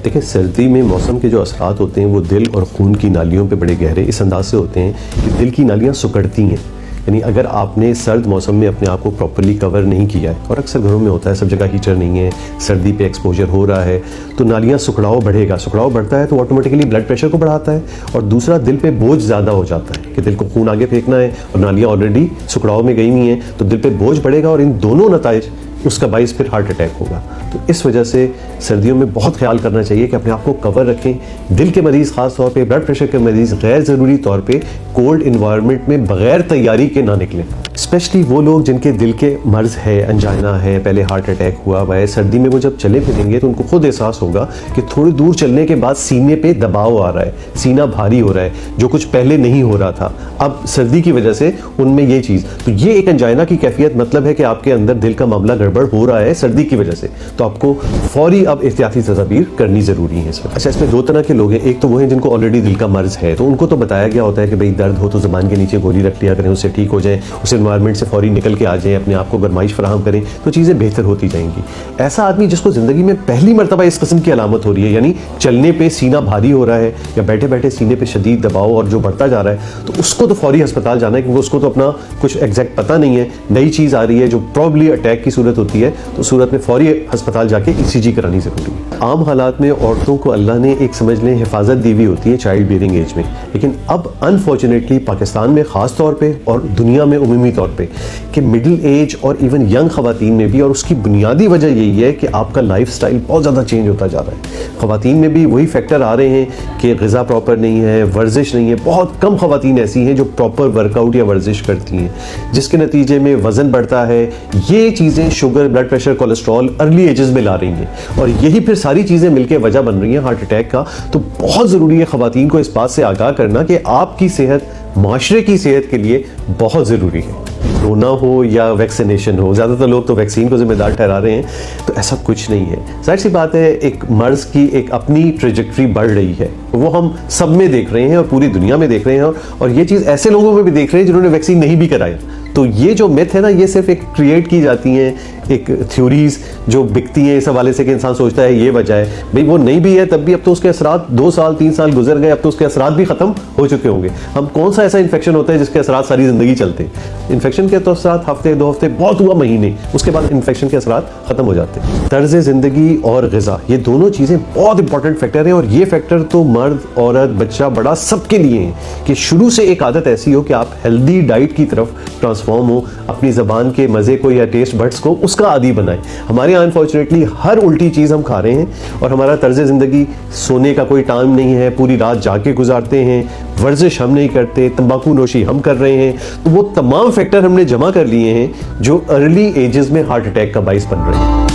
देखिए, सर्दी में मौसम के जो असरात होते हैं वो दिल और खून की नालियों पे बड़े गहरे इस अंदाज से होते हैं कि दिल की नालियाँ सिकुड़ती हैं। यानी अगर आपने सर्द मौसम में अपने आप को प्रॉपर्ली कवर नहीं किया है, और अक्सर घरों में होता है, सब जगह हीटर नहीं है, सर्दी पे एक्सपोजर हो रहा है, तो नालियाँ सुखड़ाव बढ़ेगा। सुखड़ाव बढ़ता है तो ऑटोमेटिकली ब्लड प्रेशर को बढ़ाता है, और दूसरा दिल पे बोझ ज़्यादा हो जाता है कि दिल को खून आगे फेंकना है और नालियाँ ऑलरेडी सुखड़ाव में गई हुई हैं, तो दिल पे बोझ बढ़ेगा और इन दोनों नताइज उसका बाइस फिर हार्ट अटैक होगा। तो इस वजह से सर्दियों में बहुत ख्याल करना चाहिए कि अपने आप को कवर रखें। दिल के मरीज़ ख़ास तौर पे, ब्लड प्रेशर के मरीज़ गैर ज़रूरी तौर पे कोल्ड इन्वायरमेंट में बग़ैर तैयारी के ना निकलें। स्पेशली वो लोग जिनके दिल के मर्ज़ है, अंजाइना है, पहले हार्ट अटैक हुआ हुआ है, सर्दी में वो जब चले फिरेंगे तो उनको खुद एहसास होगा कि थोड़ी दूर चलने के बाद सीने पे दबाव आ रहा है, सीना भारी हो रहा है, जो कुछ पहले नहीं हो रहा था। अब सर्दी की वजह से उनमें ये चीज़, तो ये एक अंजाइना की कैफियत मतलब है कि आपके अंदर दिल का मामला गड़बड़ हो रहा है सर्दी की वजह से, तो आपको फौरी अब एहतियाती तदाबीर करनी ज़रूरी है इसमें। अच्छा, इसमें दो तरह के लोग हैं। एक तो वो हैं जिनको ऑलरेडी दिल का मर्ज़ है, तो उनको तो बताया गया होता है कि भाई दर्द हो तो ज़ुबान के नीचे गोली रख लिया करें, उससे ठीक हो जाए, उस एनवायरनमेंट से फौरी निकल के आ जाएं, अपने आप को गरमाइश फराहम करें, तो चीज़ें बेहतर होती जाएंगी। ऐसा आदमी जिसको ज़िंदगी में पहली मरतबा इस किस्म की अलामत हो रही है, यानी चलने पे सीना भारी हो रहा है या बैठे बैठे सीने पे शदीद दबाव और जो बढ़ता जा रहा है, तो उसको तो फौरी अस्पताल जाना है, क्योंकि उसको तो अपना कुछ एग्जैक्ट पता नहीं है, नई चीज़ आ रही है जो प्रॉब्ली अटैक की सूरत होती है, तो सूरत में फौरी अस्पताल जाके ECG करानी ज़रूरी है। आम हालात में औरतों को अल्लाह ने एक समझ लें हिफाजत दी हुई होती है चाइल्ड बियरिंग एज में, लेकिन अब अनफॉर्चुनेटली पाकिस्तान में ख़ास तौर पे और दुनिया में उमूमी तौर पे कि मिडिल एज और इवन यंग ख़वातीन में भी, और उसकी बुनियादी वजह यही है कि आपका लाइफ स्टाइल बहुत ज़्यादा चेंज होता जा रहा है। ख़वातीन में भी वही फैक्टर आ रहे हैं कि ग़िज़ा प्रॉपर नहीं है, वर्जिश नहीं है। बहुत कम ख़वातीन ऐसी हैं जो प्रॉपर वर्कआउट या वर्जिश करती हैं, जिसके नतीजे में वज़न बढ़ता है। ये चीज़ें sugar, blood pressure, cholesterol early ages में ला रही हैं, और यही फिर सारी चीज़ें मिलकर वजह बन रही हैं हार्ट अटैक का। तो बहुत ज़रूरी है ख़वातीन को इस बात से आगाह करना कि आपकी सेहत माशरे की सेहत के लिए बहुत ज़रूरी है। कोरोना हो या वैक्सीनेशन हो, ज़्यादातर लोग तो वैक्सीन को जिम्मेदार ठहरा रहे हैं, तो ऐसा कुछ नहीं है। जाहिर सी बात है, एक मर्ज़ की एक अपनी ट्रेजेक्ट्री बढ़ रही है, वो हम सब में देख रहे हैं और पूरी दुनिया में देख रहे हैं, और ये चीज़ ऐसे लोगों में भी देख रहे हैं जिन्होंने वैक्सीन नहीं भी कराया। तो ये जो मिथ है ना, ये सिर्फ एक क्रिएट की जाती हैं, एक थ्योरीज जो बिकती हैं इस हवाले से कि इंसान सोचता है ये वजह है। भाई वो नहीं भी है तब भी अब तो उसके असरात 2 साल 3 साल गुजर गए, अब तो उसके असरात भी ख़त्म हो चुके होंगे। हम कौन सा ऐसा इन्फेक्शन होता है जिसके असरात सारी ज़िंदगी चलते हैं? इन्फेक्शन के तो असरात हफ्ते 2 हफ्ते, बहुत हुआ महीने, उसके बाद इन्फेक्शन के असरात ख़त्म हो जाते हैं। तर्ज़ ज़िंदगी और ग़िज़ा, ये दोनों चीज़ें बहुत इंपॉर्टेंट फैक्टर हैं, और ये फैक्टर तो मर्द, औरत, बच्चा, बड़ा सबके लिए हैं कि शुरू से एक आदत ऐसी हो कि आप हेल्दी डाइट की तरफ ट्रांसफॉर्म हो, अपनी ज़बान के मज़े को या टेस्ट बड्स को उसका आदी बनाएं। हमारे यहाँ अनफॉर्चुनेटली हर उल्टी चीज़ हम खा रहे हैं, और हमारा तर्ज़ ज़िंदगी, सोने का कोई टाइम नहीं है, पूरी रात जाके गुजारते हैं, वर्जिश हम नहीं करते, तंबाकू नोशी हम कर रहे हैं। तो वो तमाम फैक्टर हमने जमा कर लिए हैं जो अर्ली एजेस में हार्ट अटैक का बाइस बन रहे हैं।